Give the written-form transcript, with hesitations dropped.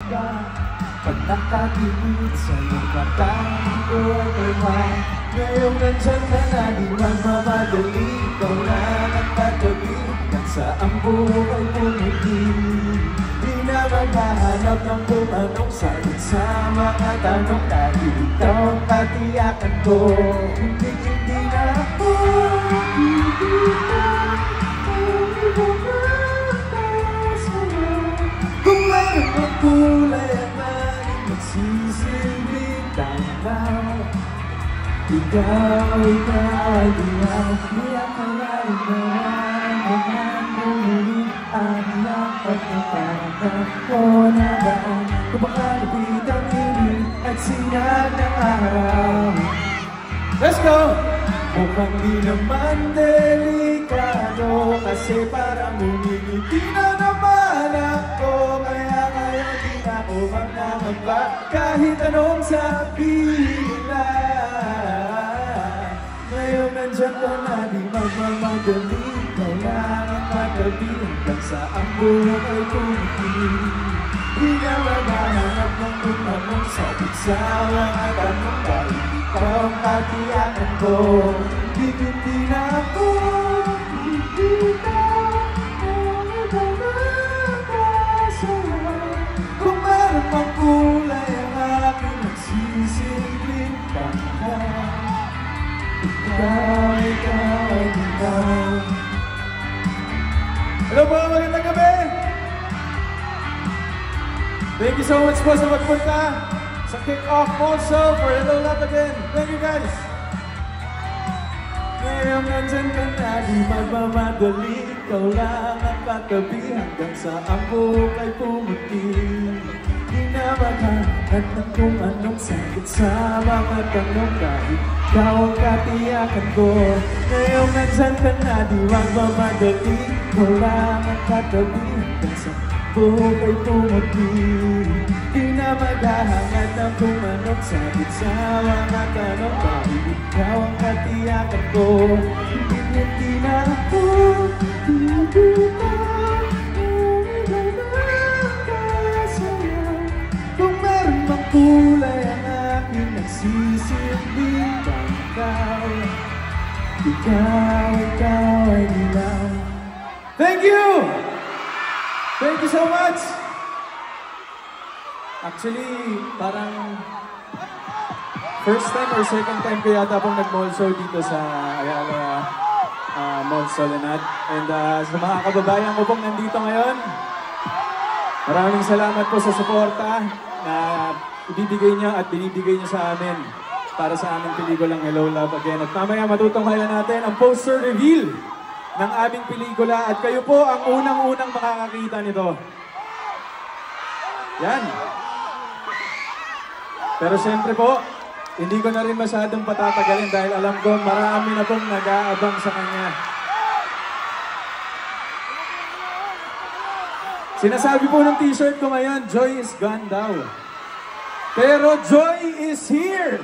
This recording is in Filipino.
ka. Pag nakatingin sa mukha ko ay kalma. Ngayon nandyan ka na, di magmamadali. Ikaw na nagtatabi, hanggang saan buhay pumuti. Di na maghahanap ng bumanong sagot sa mga tanong. Dahil ikaw ang katiyakan ko. Hindi na ako, hindi na kung mayroon ang kulay ang aking magsisilbing tanggaw. Ikaw ay diyaw, di akalain na hanggang muli ang iyong pagkakataon ko na baan. Kung baka lapit ang init at sinag ng araw. Let's go! Mukhang di naman delikado, kasi parang umingiti na naman ako. Kaya ngayon di na ako magkakaba, kahit anong sabihin na. Ngayon nandyan ka na, di magmamadali. Ikaw lang ang katabi, hanggang saan buhay pumuti. Di na maghahanap ng tumanong sagot sa mga tanong. Dahil ikaw ang katiyakan ko. Hindi na ako, hindi ka sa'yo. Kung meron pang kulay ang aking nagsisilbing tanggaw. Ikaw ay ikaw. Hello po, magandang gabi! Thank you so much po sa magpunta sa kick-off also for Hello Love again. Thank you guys! Ngayon nandyan ka na, di magmamadali. Ikaw lang ang katabi, hanggang sa ang buhay pumuti. Di na maghahanap ng kung anong sagot sa mga tanong. Kahit ikaw ang katiyakan ko. Ngayon nandyan ka na, di magmamadali. Ikaw lang ang katabi, hanggang sa buhay pumuti. Di na maghahangad ng kung anong sagot sa mga tanong. Dahil ikaw ang katiyakan ko. Hindi na ako, hindi ka sa'yo. Kung meron mang kulay ang aking nagsisilbing tanggaw. Ikaw ay ilaw. Thank you! Thank you so much! Actually, parang first time or second time ko yata pong nag-mall show dito sa Ayala Mall Soledad. And sa mga kababayan ko pong nandito ngayon, maraming salamat po sa suporta na ibibigay niyo at binibigay niyo sa amin para sa aming pelikulang Hello Love Again. At mamaya matutunghayan natin ang poster reveal ng aming pelikula at kayo po ang unang-unang makakakita nito. Yan. Pero siyempre po, hindi ko na rin masyadong patatagalin dahil alam ko marami na pong nag-aabang sa kanya. Sinasabi po ng t-shirt ko ngayon, Joy is gone daw. Pero Joy is here!